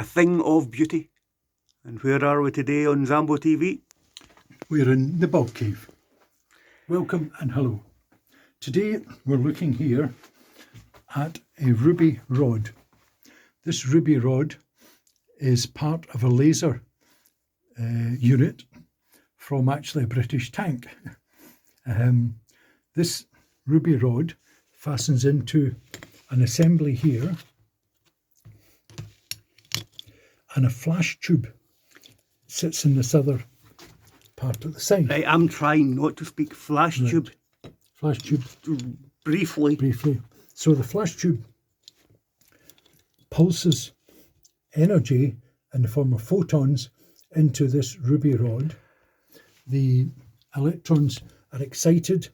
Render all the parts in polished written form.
a thing of beauty. And where are we today on Zambo TV? We're in the Bobcave. Welcome and hello. Today we're looking here at a ruby rod. This ruby rod is part of a laser unit from actually a British tank. This ruby rod fastens into an assembly here and a flash tube sits in this other part at the side. Right, I'm trying not to speak flash tube. Flash tube. Briefly. So the flash tube pulses energy in the form of photons into this ruby rod. The electrons are excited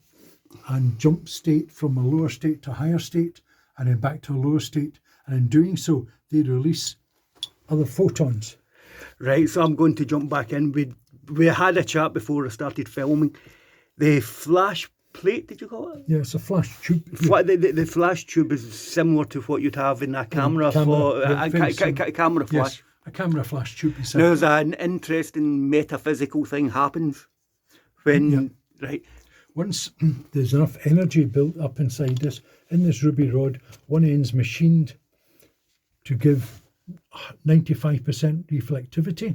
and jump state from a lower state to a higher state and then back to a lower state, and in doing so they release other photons. Right, so I'm going to jump back in. We had a chat before I started filming. The flash plate, did you call it? Yeah, it's a flash tube. The flash tube is similar to what you'd have in a camera, camera flash. Yes, a camera flash tube. Now, there's an interesting metaphysical thing happens when, right. Once there's enough energy built up inside this, in this ruby rod, one end's machined to give 95% reflectivity.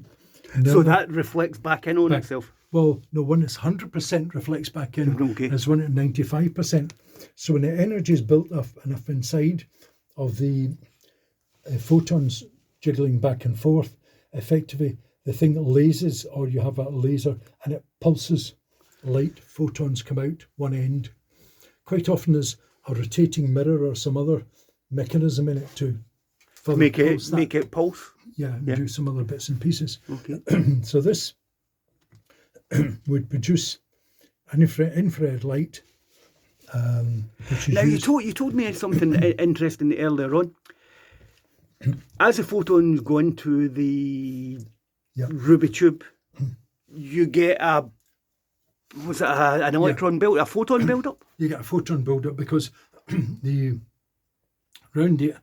So that reflects back in on itself? Well, no, one that's 100% reflects back in. Okay. There's one at 95%. So when the energy is built up enough inside of the photons jiggling back and forth, effectively the thing lasers, or you have a laser and it pulses light. Photons come out one end. Quite often there's a rotating mirror or some other mechanism in it to make it pulse. Yeah, do some other bits and pieces. Okay. So this would produce an infrared light. Which is now you told me something interesting earlier on. As the photons go into the ruby tube, you get an electron build, a photon build up? You get a photon build up because around the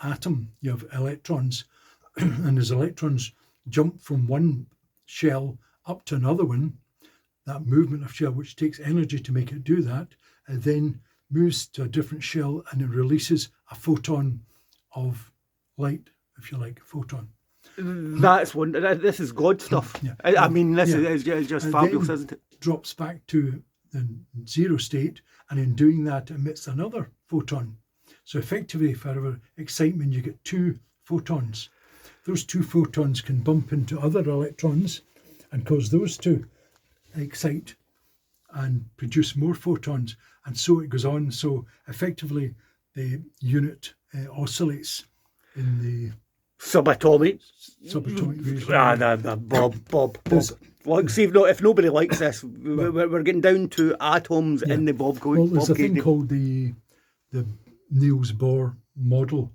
atom you have electrons, and as electrons jump from one shell up to another one, that movement of shell, which takes energy to make it do that, it then moves to a different shell and it releases a photon of light, if you like, a photon. That's one. This is God stuff. Yeah. I mean, this is just fabulous, isn't it? Drops back to the zero state, and in doing that emits another photon. So effectively, for excitement, you get two photons. Those two photons can bump into other electrons and cause those to excite and produce more photons, and so it goes on. So effectively, the unit oscillates in the subatomic region. Bob. Well, see, if nobody likes this, we're getting down to atoms in the Bobcave. Well, there's a thing called the Niels Bohr model,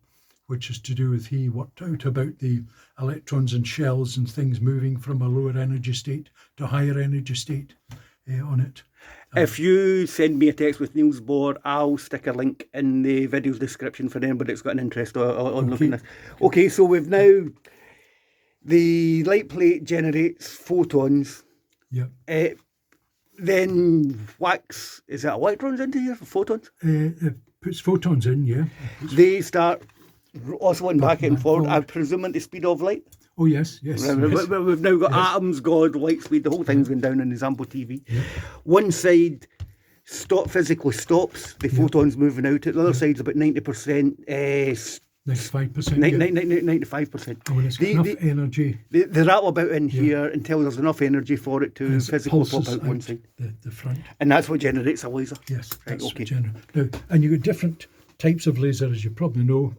which is to do with, he worked out about the electrons and shells and things moving from a lower energy state to a higher energy state on it. If you send me a text with Niels Bohr, I'll stick a link in the video description for anybody that's got an interest on looking at this. Okay, so we've now, the light plate generates photons. Yeah. Then whacks, is it electrons into here, photons? It puts photons in, yeah. They start oscillating back and forth, I presume at the speed of light. Oh, yes. We've now got atoms, God, light speed, the whole thing's going down on the Zambo TV. Yeah. One side physically stops, the photons moving out. The other side's about 90%. 95%. 95%. And when it's got enough energy. They rattle about in here until there's enough energy for it to physically pop out one side. The front. And that's what generates a laser. Yes, right, that's okay. Now, and you've got different types of laser, as you probably know.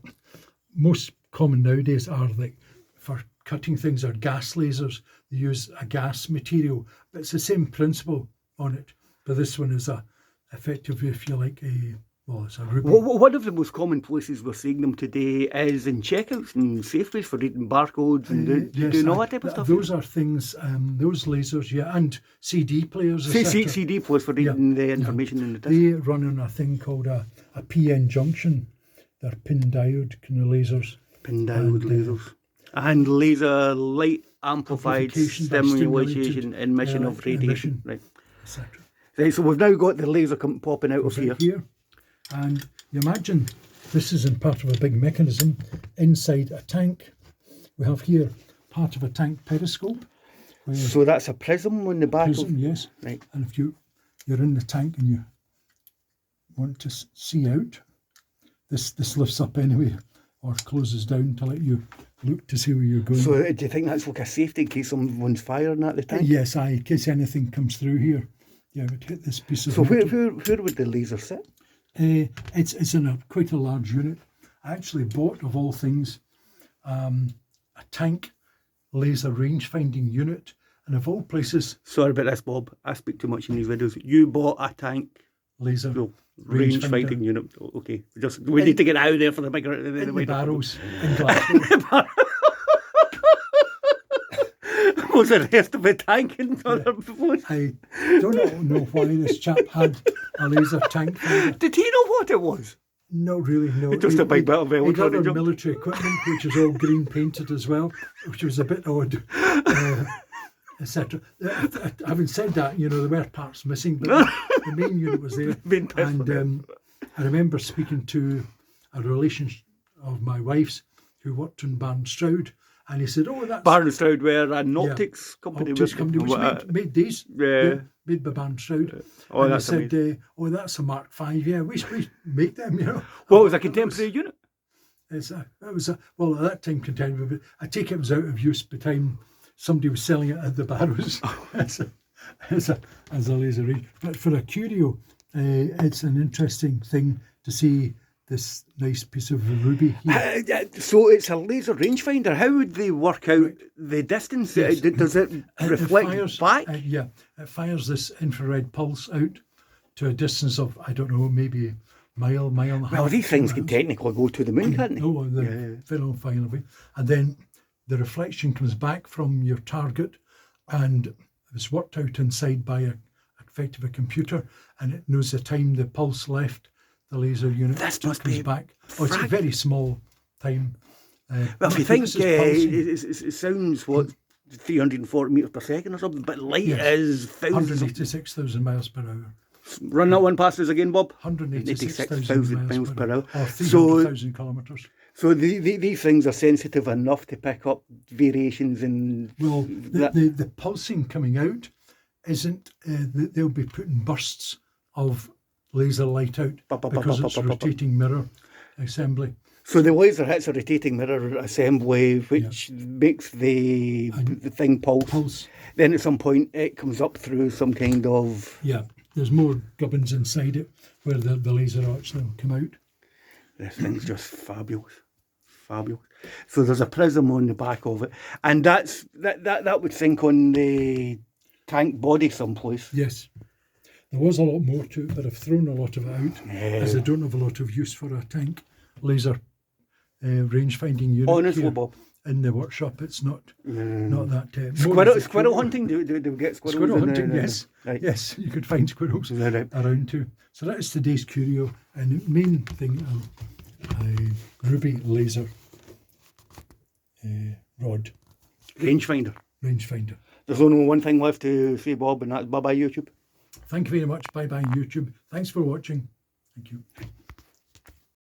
Most common nowadays are like for cutting things are gas lasers. They use a gas material, but it's the same principle on it. But this one is effectively, if you like, it's a ruby. One of the most common places we're seeing them today is in checkouts and Safeways for reading barcodes and doing all that type of stuff. Those are things, those lasers, and CD players. CD players for reading the information in the disc. They run on a thing called a PN junction. They're pin diode kind of lasers. Pin diode lasers. And laser light amplified Amplification by stimulation emission of radiation. emission, Right. etc. Right, so we've now got the laser popping out of here. And you imagine this is in part of a big mechanism inside a tank. We have here part of a tank periscope. So that's a prism on the back Prism, of... yes. Right. And if you're in the tank and you want to see out, this lifts up anyway or closes down to let you look to see where you're going. So do you think that's like a safety in case someone's firing at the tank? Yes, in case anything comes through here, it would hit this piece of So where metal. would the laser sit? It's in quite a large unit. I actually bought, of all things, a tank laser range finding unit, and of all places... Sorry about this, Bob. I speak too much in these videos. You bought a tank laser range finding unit. Okay, we need to get out of there for the bigger... the barrels in Glasgow. Was the rest of the tank in other phones? I don't know why this chap had a laser tank finder. Did he know what it was? Not really, no. Just a big bit of electronic other military equipment, which is all green painted as well, which was a bit odd, etc. Having said that, there were parts missing, but the main unit was there. And I remember speaking to a relation of my wife's who worked in Barnstroud, and he said, "Oh, that's..." Barnstroud were an optics company. Optics company, which made these. Yeah. Made by Barnstroud. Oh, and that's he said, "Oh, that's a Mark V. Yeah, we make them, Well, it was a contemporary unit. Well, at that time, contemporary, but I take it was out of use by the time somebody was selling it at the Barrows as a laser range. But for a curio, it's an interesting thing to see this nice piece of ruby here. So it's a laser rangefinder. How would they work out the distance? Yes. Does it reflect back? It fires this infrared pulse out to a distance of, I don't know, maybe mile and a half. Well, these things can technically go to the moon, can't they? No, they're very far away. And then the reflection comes back from your target, and it's worked out inside by effectively a computer, and it knows the time the pulse left the laser unit. This must comes be back. It's a very small time. Well, if you think it sounds 340 metres per second or something, but light is thousands. 186,000 miles per hour. Run that one past us again, Bob. 186,000 miles per hour. Or 300,000 kilometres. So these things are sensitive enough to pick up variations in... Well, the pulsing coming out isn't... they'll be putting bursts of laser light out because it's a rotating mirror assembly. So the laser hits a rotating mirror assembly, which makes the thing pulse. Then at some point it comes up through some kind of... Yeah, there's more gubbins inside it where the laser arch will come out. This thing's just fabulous. Fabulous. So there's a prism on the back of it. And that would sink on the tank body someplace. Yes. There was a lot more to it, but I've thrown a lot of it out as I don't have a lot of use for a tank laser range finding unit. Honestly, Bob. In the workshop, it's not that. Squirrel hunting? Do we get squirrels? Squirrel hunting, yes. Right. Yes, you could find squirrels around too. So that is today's curio, and the main thing, a ruby laser rod. Rangefinder. There's only one thing left to say, Bob, and that's bye-bye YouTube. Thank you very much. Bye-bye YouTube. Thanks for watching. Thank you.